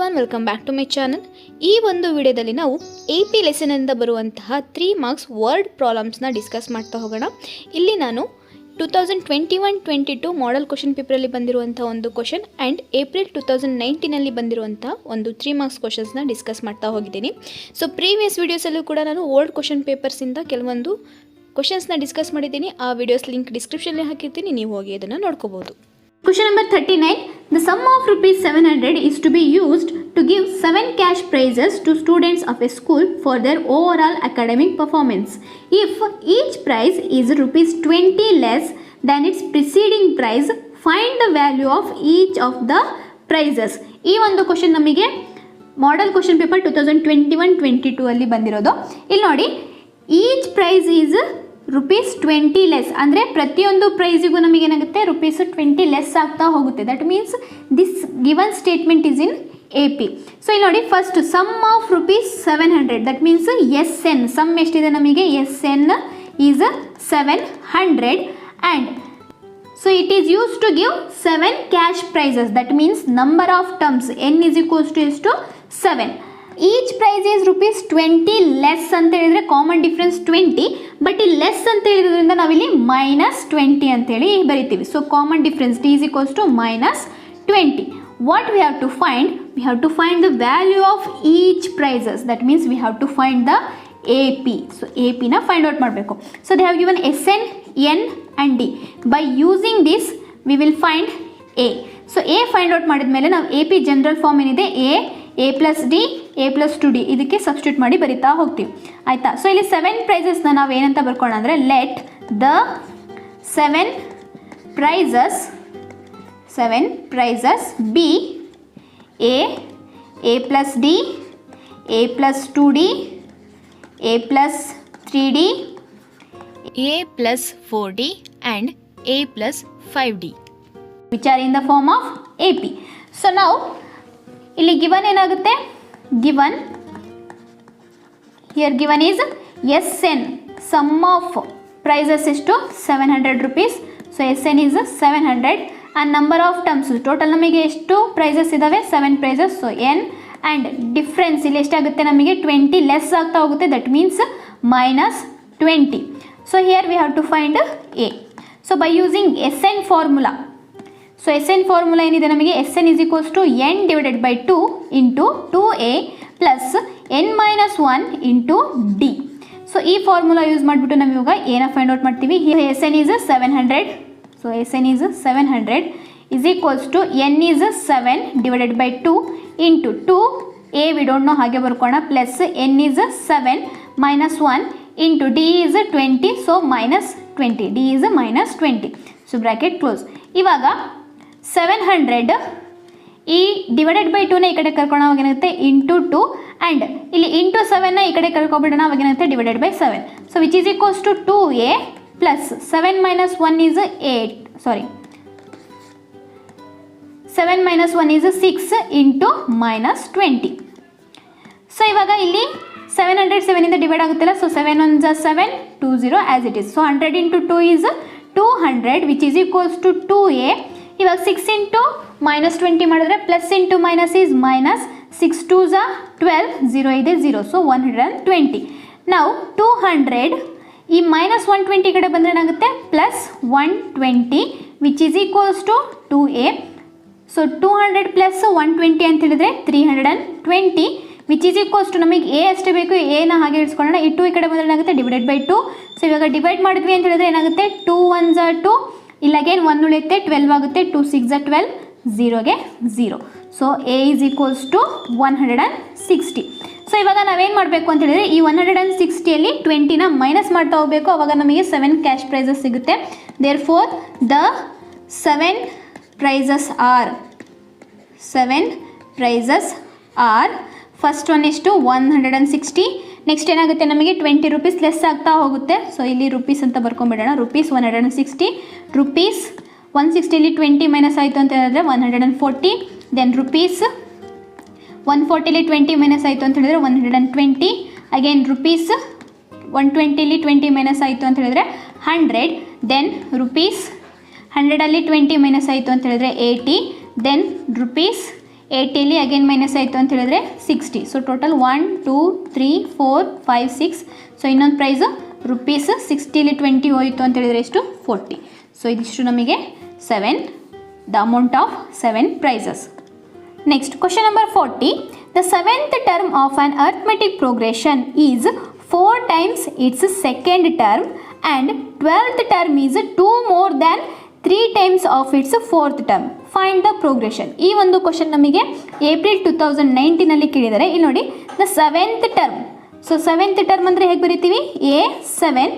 Everyone, welcome back to my channel. ಈ ಒಂದು ವಿಡಿಯೋದಲ್ಲಿ ನಾವು AP ಲೆಸನಿಂದ ಬರುವಂತಹ 3 ಮಾರ್ಕ್ಸ್ ವರ್ಡ್ ಪ್ರಾಬ್ಲಮ್ಸ್ನ ಡಿಸ್ಕಸ್ ಮಾಡ್ತಾ ಹೋಗೋಣ. ಇಲ್ಲಿ ನಾನು 2021-22 ಮಾಡೆಲ್ ಕ್ವಶನ್ ಪೇಪರಲ್ಲಿ ಬಂದಿರುವಂಥ ಒಂದು ಕ್ವಶನ್ ಆ್ಯಂಡ್ ಏಪ್ರಿಲ್ 2019 ಬಂದಿರುವಂಥ ಒಂದು 3 ಮಾರ್ಕ್ಸ್ ಕ್ವಶನ್ಸ್ನ ಡಿಸ್ಕಸ್ ಮಾಡ್ತಾ ಹೋಗಿದ್ದೀನಿ. ಸೊ ಪ್ರೀವಿಯಸ್ ವೀಡಿಯೋಸಲ್ಲೂ ಕೂಡ ನಾನು ಓಲ್ಡ್ ಕ್ವಶನ್ ಪೇಪರ್ಸಿಂದ ಕೆಲವೊಂದು ಕ್ವಶನ್ಸ್ನ ಡಿಸ್ಕಸ್ ಮಾಡಿದ್ದೀನಿ. ಆ ವಿಡಿಯೋಸ್ ಲಿಂಕ್ ಡಿಸ್ಕ್ರಿಪ್ಷನ್ಲಿ ಹಾಕಿರ್ತೀನಿ, ನೀವು ಹೋಗಿ ಅದನ್ನು ನೋಡ್ಕೋಬೋದು. Question number 39. The sum of rupees 700 is to be used to give 7 cash prizes to students of a school for their overall academic performance. If each prize is rupees 20 less than its preceding prize, find the value of each of the prizes. ಈ ಒಂದು question ನಮಗೆ model question paper 2021-22 ಅಲ್ಲಿ ಬಂದಿರೋದು. ಇಲ್ಲಿ ನೋಡಿ, each prize is rupees 20 less, ಅಂದರೆ ಪ್ರತಿಯೊಂದು ಪ್ರೈಸಿಗೂ ನಮಗೇನಾಗುತ್ತೆ, ರುಪೀಸ್ 20 ಲೆಸ್ ಆಗ್ತಾ ಹೋಗುತ್ತೆ. That means this given statement is in AP. So ಇಲ್ಲಿ ನೋಡಿ, first sum of rupees 700, that means SN sum ಎಷ್ಟಿದೆ ನಮಗೆ, SN is 700 and so it is used to give 7 cash prizes. That means number of terms N is equals to ಎಷ್ಟು, 7. Each prize is rupees 20 less ಅಂತ ಹೇಳಿದರೆ common difference 20, but ಈ less ಅಂತ ಹೇಳಿದ್ರಿಂದ ನಾವಿಲ್ಲಿ -20 ಅಂತೇಳಿ ಬರಿತೀವಿ. So common difference D is equals to -20. What we have to find, we have to find the value of each prices. That means we have to find the AP. So APನ find out ಮಾಡಬೇಕು. So they have given SN, N and D. By using this we will find A. So A find out ಮಾಡಿದ ಮೇಲೆ ನಾವು AP general form ಏನಿದೆ, A plus D, A plus 2D ಇದಕ್ಕೆ substitute ಮಾಡಿ ಬರಿತಾ ಹೋಗ್ತೀವಿ, ಆಯಿತಾ. ಸೊ ಇಲ್ಲಿ 7 ಪ್ರೈಸಸ್ನ ನಾವು ಏನಂತ ಬರ್ಕೊಳ್ಳೋಣ ಅಂದರೆ, let the 7 prizes be A plus D, A plus 2D, A plus 3D, A plus 4D and A plus 5D which are in the form of AP. So ನಾವು ಇಲ್ಲಿ ಗಿವನ್ ಏನಾಗುತ್ತೆ, given here given is SN sum of prizes ಎಷ್ಟು, 700 ರುಪೀಸ್. So SN is 700 and number of terms total ನಮಗೆ ಎಷ್ಟು prizes ಇದ್ದಾವೆ, 7 prizes. So N and difference ಇಲ್ಲಿ ಎಷ್ಟಾಗುತ್ತೆ ನಮಗೆ, 20 ಲೆಸ್ ಆಗ್ತಾ ಹೋಗುತ್ತೆ. That means -20. So here we have to find A. So by using SN formula, so SN formula ಏನಿದೆ ನಮಗೆ, SN is equals to N divided by 2 into 2A plus N-1 into D. So ಈ formula use ಮಾಡಿಬಿಟ್ಟು ನಾವು ಇವಾಗ ಏನ find out ಮಾಡ್ತೀವಿ, SN is 700. So SN is 700 is equals to N is 7 divided by 2 into 2A we don't no, ಹಾಗೆ ಬರ್ಕೋಣ, plus N is 7 -1 into D is 20. So -20, D is -20. So bracket close. ಇವಾಗ 700 ಈ divided by 2ನ ಈ ಕಡೆ ಕರ್ಕೊಂಡು ಅವಾಗೇನಾಗುತ್ತೆ, into 2 and ಇಲ್ಲಿ ಇಂಟು 7ನ ಈ ಕಡೆ ಕರ್ಕೊಬಿಡೋಣ, ಅವಾಗೇನಾಗುತ್ತೆ divided by 7. So which is equals to 2A plus 7 - 1 is 8, sorry 7 - 1 is 6 into -20. So ಇವಾಗ ಇಲ್ಲಿ 700 7ಇಂದ ಡಿವೈಡ್ ಆಗುತ್ತಿಲ್ಲ. So 7 1 7 20 as it is. So 100 into 2 is 200 which is equals to 2A. ಇವಾಗ 6 ಇಂಟು -20 ಮಾಡಿದ್ರೆ plus into minus is minus, 6 2s 12, 0 ಇದೆ 0. So 120. ನಾವು 200 ಈ -120 ಕಡೆ ಬಂದರೆ ಏನಾಗುತ್ತೆ, plus 120 which is equals to 2A. So 200 plus 120 ಅಂತ ಹೇಳಿದ್ರೆ 320 ವಿಚ್ ಈಸ್ ಈಕ್ವಲ್ಸ್ ಟು ನಮಗೆ A ಅಷ್ಟೇ ಬೇಕು, ಎನ ಹಾಗೆ ಇಡ್ಸ್ಕೊಳ್ಳೋಣ. ಈ 2 ಈ ಕಡೆ ಬಂದರೆ ಏನಾಗುತ್ತೆ, ಡಿವೈಡೆಡ್ ಬೈ 2. ಸೊ ಇವಾಗ ಡಿವೈಡ್ ಮಾಡಿದ್ವಿ ಅಂತ ಹೇಳಿದ್ರೆ ಏನಾಗುತ್ತೆ, 2 1s 2, ಇಲ್ಲ ಅಗೇನ್ 1 ಉಳಿಯುತ್ತೆ, 12 ಆಗುತ್ತೆ, 2 6 12, 0ಗೆ 0. So A is equals to 160. So ಇವಾಗ ನಾವೇನು ಮಾಡಬೇಕು ಅಂತ ಹೇಳಿದ್ರೆ, ಈ 160ಯಲ್ಲಿ 20ನ ಮೈನಸ್ ಮಾಡ್ತಾ ಹೋಗಬೇಕು, ಅವಾಗ ನಮಗೆ 7 ಕ್ಯಾಶ್ ಪ್ರೈಸಸ್ ಸಿಗುತ್ತೆ. Therefore the 7 prizes are first one ಎಷ್ಟು, 160. ನೆಕ್ಸ್ಟ್ ಏನಾಗುತ್ತೆ ನಮಗೆ 20 ರುಪೀಸ್ ಲೆಸ್ ಆಗ್ತಾ ಹೋಗುತ್ತೆ. ಸೊ ಇಲ್ಲಿ ರುಪೀಸ್ ಅಂತ ಬರ್ಕೊಂಬಿಡೋಣ, ರುಪೀಸ್ 160, ರುಪೀಸ್ 160ಲಿ 20 ಮೈನಸ್ ಆಯಿತು ಅಂತ ಹೇಳಿದ್ರೆ 140. ದೆನ್ ರುಪೀಸ್ 140ಲಿ 20 ಮೈನಸ್ ಆಯಿತು ಅಂತ ಹೇಳಿದ್ರೆ 120. ಅಗೇನ್ ರುಪೀಸ್ 120ಲಿ 20 ಮೈನಸ್ ಆಯಿತು ಅಂತ ಹೇಳಿದ್ರೆ 100. ದೆನ್ ರುಪೀಸ್ 100ಅಲ್ಲಿ 20 ಮೈನಸ್ ಆಯಿತು ಅಂತ ಹೇಳಿದ್ರೆ 80. ದೆನ್ ರುಪೀಸ್ 80 ಅಗೇನ್ ಮೈನಸ್ ಆಯಿತು ಅಂತ ಹೇಳಿದ್ರೆ 60. So total 1 2 3 4 5 6. ಸೊ ಇನ್ನೊಂದು ಪ್ರೈಸು ರುಪೀಸ್ 60 20 ಹೋಯಿತು ಅಂತ ಹೇಳಿದ್ರೆ ಎಷ್ಟು 40. ಸೊ ಇದಿಷ್ಟು ನಮಗೆ 7, the amount of 7 prizes. Next question number 40. The seventh term of an arithmetic progression is 4 times its second term and 12th term is 2 more than 3 times of its fourth term. Find the progression. ಈ ಒಂದು question ನಮಗೆ April 2019 ಕೇಳಿದ್ದಾರೆ. ಇಲ್ಲಿ ನೋಡಿ, the seventh term. So seventh term ಅಂದರೆ ಹೇಗೆ ಬರೀತೀವಿ? A7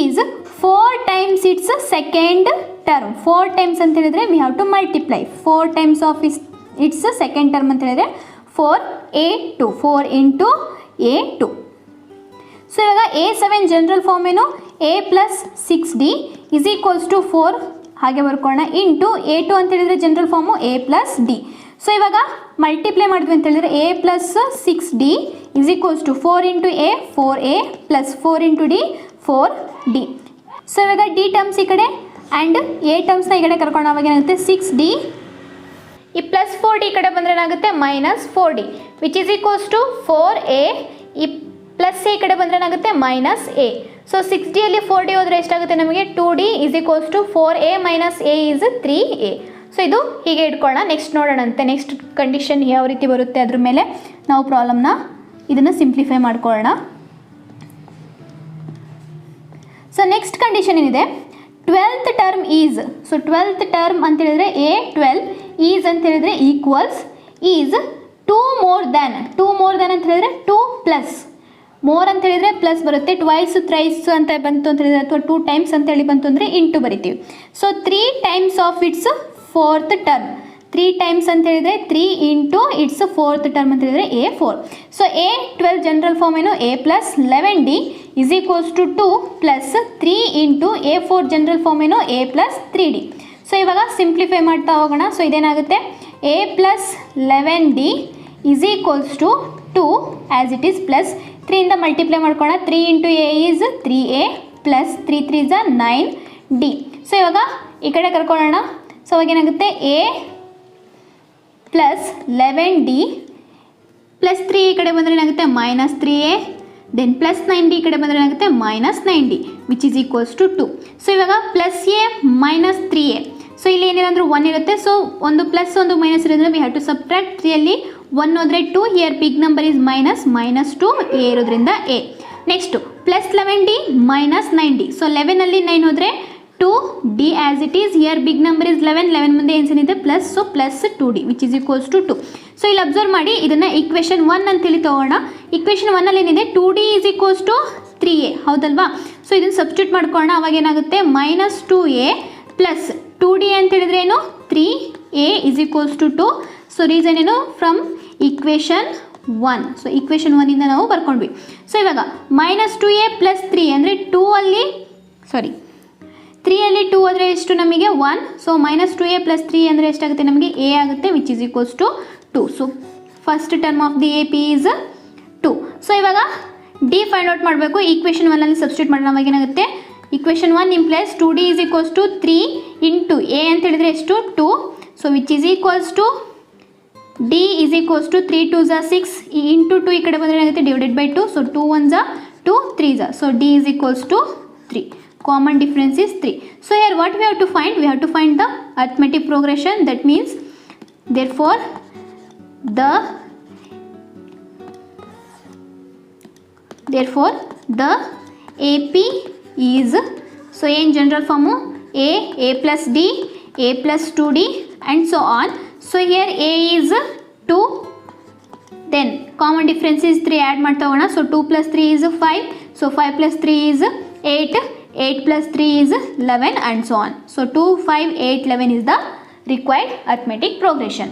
is 4 times its second term. 4 times ಅಂತ ಹೇಳಿದ್ರೆ we have to multiply 4 times of its second term ಅಂತ ಹೇಳಿದ್ರೆ 4A2, 4 into A2. ಸೊ ಇವಾಗ A7 ಜನರಲ್ ಫಾರ್ಮ್ ಏನು? A plus 6D is equals to 4 ಹಾಗೆ ಬರ್ಕೊಳ್ಳೋಣ ಇಂಟು A2 ಅಂತ ಹೇಳಿದ್ರೆ general form A plus D. ಸೊ ಇವಾಗ ಮಲ್ಟಿಪ್ಲೈ ಮಾಡಿದ್ವಿ ಅಂತ ಹೇಳಿದ್ರೆ A plus 6D is equals to 4 into A, 4A plus 4 into D, 4D. So ಇವಾಗ D ಟರ್ಮ್ಸ್ ಈ ಕಡೆ ಆ್ಯಂಡ್ A ಟರ್ಮ್ಸ್ನ ಈ ಕಡೆ ಕರ್ಕೊಂಡು ಅವಾಗ ಏನಾಗುತ್ತೆ 6D. ಈ ಪ್ಲಸ್ 4D ಈ ಕಡೆ ಬಂದರೆ ಏನಾಗುತ್ತೆ minus 4D which is equals to 4A. ಈ ಪ್ಲಸ್ ಎ ಕಡೆ ಬಂದರೆ ಏನಾಗುತ್ತೆ ಮೈನಸ್ ಎ. ಸೊ 6Dಯಲ್ಲಿ 4D ಹೋದರೆ ಎಷ್ಟಾಗುತ್ತೆ ನಮಗೆ 2D is equals to 4A minus A is 3A. So ಇದು ಹೀಗೆ ಇಟ್ಕೊಳ್ಳೋಣ. ನೆಕ್ಸ್ಟ್ ನೋಡೋಣಂತೆ ನೆಕ್ಸ್ಟ್ ಕಂಡೀಷನ್ ಯಾವ ರೀತಿ ಬರುತ್ತೆ ಅದ್ರ ಮೇಲೆ ನಾವು ಪ್ರಾಬ್ಲಮ್ನ ಇದನ್ನು ಸಿಂಪ್ಲಿಫೈ ಮಾಡ್ಕೊಳ್ಳೋಣ. ಸೊ ನೆಕ್ಸ್ಟ್ ಕಂಡೀಷನ್ ಏನಿದೆ, 12th term is. So 12th term ಅಂತ ಹೇಳಿದ್ರೆ A12 ಈಸ್ ಅಂತ ಹೇಳಿದ್ರೆ ಈಕ್ವಲ್ಸ್ ಈಸ್ 2 more than ಅಂತ ಹೇಳಿದ್ರೆ 2 ಪ್ಲಸ್ ಮೋರ್ ಅಂತ ಹೇಳಿದ್ರೆ ಪ್ಲಸ್ ಬರುತ್ತೆ, ಟ್ವೈಸ್ ಥ್ರೈಸ್ ಅಂತ ಬಂತು ಅಂತ ಹೇಳಿದ್ರೆ ಅಥವಾ 2 times ಅಂತ ಹೇಳಿ ಬಂತು ಅಂದರೆ ಇಂಟು ಬರಿತೀವಿ. So 3 times of its fourth term. 3 times ಅಂತ ಹೇಳಿದ್ರೆ 3 into ಇಟ್ಸ್ ಫೋರ್ತ್ ಟರ್ಮ್ ಅಂತ ಹೇಳಿದ್ರೆ A4. So A12 general form ಏನು? A plus 11D is equals to 2 plus 3 into A4 general form ಏನು? A plus 3D. ಸೊ ಇವಾಗ simplify ಮಾಡ್ತಾ ಹೋಗೋಣ. So ಇದೇನಾಗುತ್ತೆ A plus 11D is equals to 2 as it is plus 3 ಇಂದ multiply ಮಾಡ್ಕೊಳ್ಳೋಣ. 3 into A is 3A plus 3 3s 9D. So ಇವಾಗ ಈ ಕಡೆ ಕರ್ಕೊಳ್ಳೋಣ. ಸೊ ಅವಾಗ ಏನಾಗುತ್ತೆ A ಪ್ಲಸ್ 11D ಪ್ಲಸ್ 3 ಈ ಕಡೆ ಬಂದರೆ ಏನಾಗುತ್ತೆ minus 3A then plus 9D ಈ ಕಡೆ ಬಂದರೆ ಏನಾಗುತ್ತೆ minus 9D which is equals to 2. So ಇವಾಗ plus A minus 3A. So ಇಲ್ಲಿ ಏನಿಲ್ಲ 1 ಇರುತ್ತೆ. ಸೊ ಒಂದು ಪ್ಲಸ್ ಒಂದು ಮೈನಸ್ ಇರೋದ್ರಿಂದ ವಿ ಹ್ಯಾವ್ ಟು ಸಬ್ಟ್ರಾಕ್ಟ್ 3ಅಲ್ಲಿ 1 ಹೋದರೆ 2. Here big number is minus 2 A ಇರೋದ್ರಿಂದ A. Next plus 11D minus 9D. So 11ಅಲ್ಲಿ 9 ಹೋದರೆ 2D as it is. Here big number is 11 ಮುಂದೆ ಏನಿದೆ plus. So plus 2D which is equals to 2. So ಇಲ್ಲಿ observe ಮಾಡಿ ಇದನ್ನು equation 1 ಅಂತೇಳಿ ತೊಗೋಣ. Equation 1ಅಲ್ಲಿ ಏನಿದೆ 2D is equals to 3A ಹೌದಲ್ವಾ. ಸೊ ಇದನ್ನು ಸಬ್ಸ್ಟಿಟ್ಯೂಟ್ ಮಾಡ್ಕೊಳ್ಳೋಣ. ಅವಾಗ ಏನಾಗುತ್ತೆ ಮೈನಸ್ 2A ಪ್ಲಸ್ 2D ಅಂತ ಹೇಳಿದ್ರೆ ಏನು 3A is equals to 2. So reason ಏನು ಫ್ರಮ್ ಈಕ್ವೇಷನ್ 1. ಸೊ ಈಕ್ವೇಷನ್ 1ಇಂದ ನಾವು ಬರ್ಕೊಂಡ್ವಿ. ಸೊ ಇವಾಗ ಮೈನಸ್ 2A ಪ್ಲಸ್ 3 ಅಂದರೆ 3ಅಲ್ಲಿ 2 ಆದರೆ ಎಷ್ಟು ನಮಗೆ 1. ಸೊ ಮೈನಸ್ 2A ಪ್ಲಸ್ 3 ಅಂದರೆ ಎಷ್ಟಾಗುತ್ತೆ ನಮಗೆ A ಆಗುತ್ತೆ which is equals to 2. So first term of the AP is 2. So ಇವಾಗ D ಫೈಂಡ್ ಔಟ್ ಮಾಡಬೇಕು. ಈಕ್ವೇಷನ್ 1ಅಲ್ಲಿ ಸಬ್ಸ್ಟಿಟ್ಯೂಟ್ ಮಾಡೋಣ. ಅವಾಗ ಏನಾಗುತ್ತೆ equation 1 implies 2D is equals to 3 into A ಅಂತ ಹೇಳಿದ್ರೆ ಎಷ್ಟು 2. So which is equals to D is equals to 3 2s 6 ಈ ಇಂಟು 2 ಈ ಕಡೆ ಬಂದರೆ ಏನಾಗುತ್ತೆ divided by 2. So 2 1s 2 3s. So D is equals to 3. Common difference is 3. So here what we have to find? We have to find the arithmetic progression. That means therefore the AP is, so in general form A plus D, A plus 2D and so on. So here A is 2, then common difference is 3 add ಮಾಡ್ತಾ ಹೋಗೋಣ. So 2 plus 3 is 5. So 5 plus 3 is 8. 8 plus 3 is 11 and so on. So 2, 5, 8, 11 is the required arithmetic progression.